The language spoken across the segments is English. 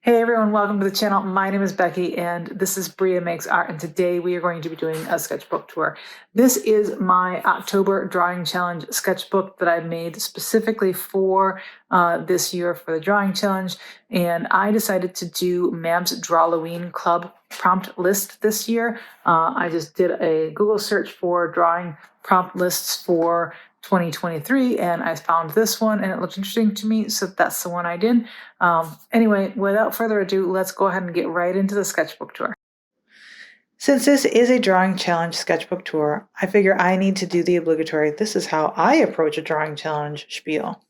Hey everyone, welcome to the channel. My name is Becky and this is Bria Makes Art, and today we are going to be doing a sketchbook tour. This is my October drawing challenge sketchbook that I made specifically for this year for the drawing challenge, and I decided to do Mab's Drawlloween Club prompt list this year. I just did a Google search for drawing prompt lists for 2023 and I found this one and it looked interesting to me, so that's the one I did. Anyway, without further ado, let's go ahead and get right into the sketchbook tour. Since this is a drawing challenge sketchbook tour, I figure I need to do the obligatory "this is how I approach a drawing challenge" spiel.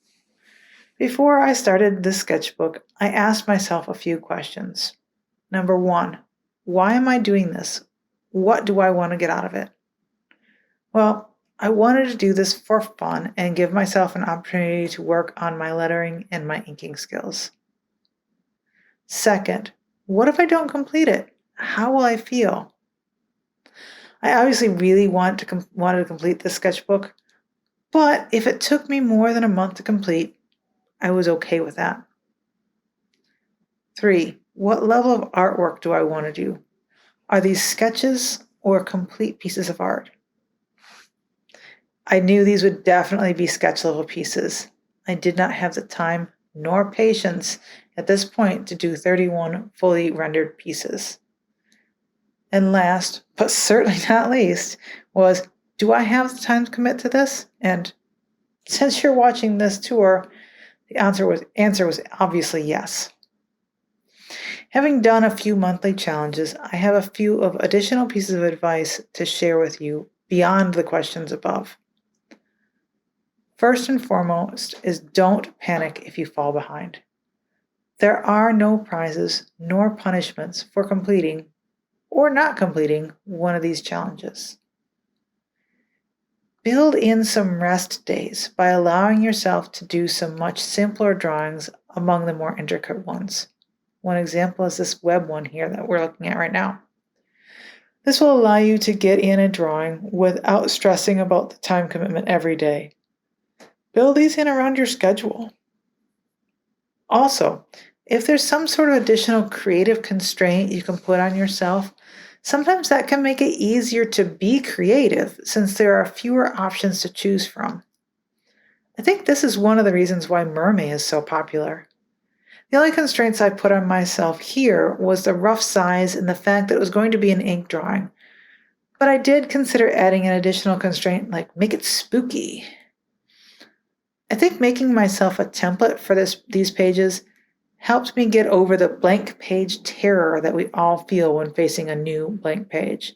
Before I started this sketchbook, I asked myself a few questions. Number one, why am I doing this? What do I want to get out of it? Well, I wanted to do this for fun and give myself an opportunity to work on my lettering and my inking skills. Second, what if I don't complete it? How will I feel? I obviously really wanted to complete this sketchbook, but if it took me more than a month to complete, I was okay with that. 3, what level of artwork do I want to do? Are these sketches or complete pieces of art? I knew these would definitely be sketch level pieces. I did not have the time nor patience at this point to do 31 fully rendered pieces. And last, but certainly not least, was, do I have the time to commit to this? And since you're watching this tour, the answer was obviously yes. Having done a few monthly challenges, I have a few of additional pieces of advice to share with you beyond the questions above. First and foremost is don't panic if you fall behind. There are no prizes nor punishments for completing or not completing one of these challenges. Build in some rest days by allowing yourself to do some much simpler drawings among the more intricate ones. One example is this web one here that we're looking at right now. This will allow you to get in a drawing without stressing about the time commitment every day. Build these in around your schedule. Also, if there's some sort of additional creative constraint you can put on yourself, sometimes that can make it easier to be creative since there are fewer options to choose from. I think this is one of the reasons why Mermaid is so popular. The only constraints I put on myself here was the rough size and the fact that it was going to be an ink drawing. But I did consider adding an additional constraint like make it spooky. I think making myself a template for these pages helped me get over the blank page terror that we all feel when facing a new blank page.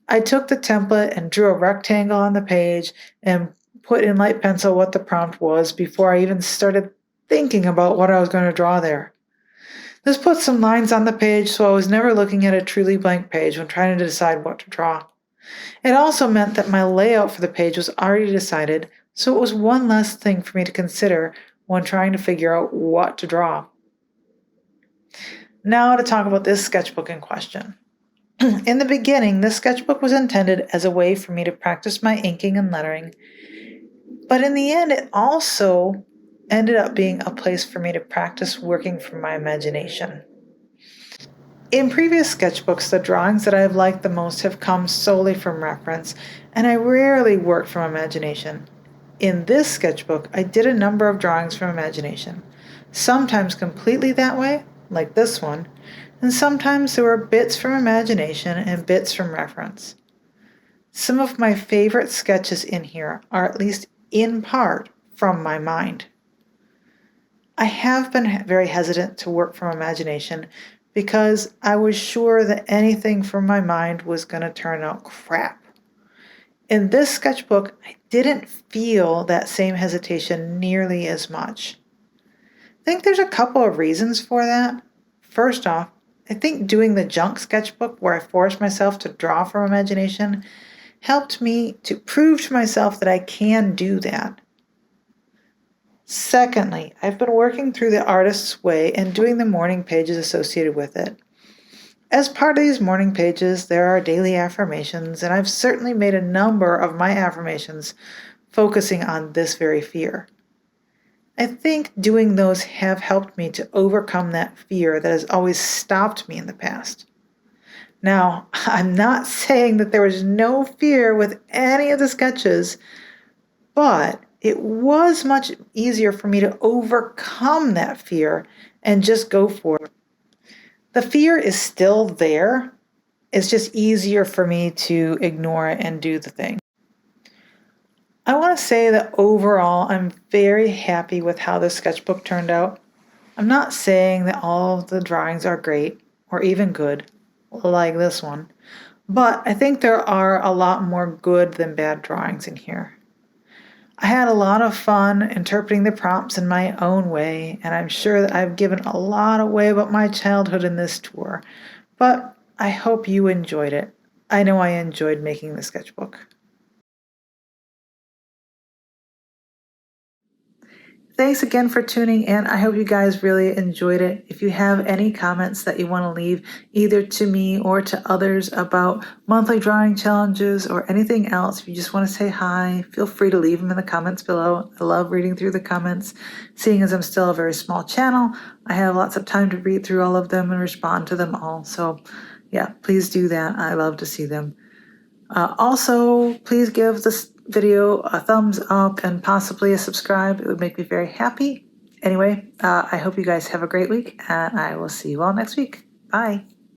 I took the template and drew a rectangle on the page and put in light pencil what the prompt was before I even started thinking about what I was going to draw there. This put some lines on the page so I was never looking at a truly blank page when trying to decide what to draw. It also meant that my layout for the page was already decided, so it was one less thing for me to consider when trying to figure out what to draw. Now to talk about this sketchbook in question. In the beginning, this sketchbook was intended as a way for me to practice my inking and lettering, but in the end, it also ended up being a place for me to practice working from my imagination. In previous sketchbooks, the drawings that I have liked the most have come solely from reference, and I rarely worked from imagination. In this sketchbook, I did a number of drawings from imagination, sometimes completely that way, like this one, and sometimes there were bits from imagination and bits from reference. Some of my favorite sketches in here are at least in part from my mind. I have been very hesitant to work from imagination because I was sure that anything from my mind was going to turn out crap. In this sketchbook, I didn't feel that same hesitation nearly as much. I think there's a couple of reasons for that. First off, I think doing the junk sketchbook where I forced myself to draw from imagination helped me to prove to myself that I can do that. Secondly, I've been working through the artist's way and doing the morning pages associated with it. As part of these morning pages, there are daily affirmations, and I've certainly made a number of my affirmations focusing on this very fear. I think doing those have helped me to overcome that fear that has always stopped me in the past. Now, I'm not saying that there was no fear with any of the sketches, but it was much easier for me to overcome that fear and just go for it. The fear is still there. It's just easier for me to ignore it and do the thing. I want to say that overall, I'm very happy with how this sketchbook turned out. I'm not saying that all of the drawings are great or even good, like this one, but I think there are a lot more good than bad drawings in here. I had a lot of fun interpreting the prompts in my own way, and I'm sure that I've given a lot away about my childhood in this tour, but I hope you enjoyed it. I know I enjoyed making the sketchbook. Thanks again for tuning in. I hope you guys really enjoyed it. If you have any comments that you want to leave either to me or to others about monthly drawing challenges or anything else, if you just want to say hi, feel free to leave them in the comments below. I love reading through the comments. Seeing as I'm still a very small channel, I have lots of time to read through all of them and respond to them all. So yeah, please do that. I love to see them. Also, please give this video a thumbs up and possibly a subscribe. It would make me very happy. Anyway, I hope you guys have a great week, and I will see you all next week. Bye.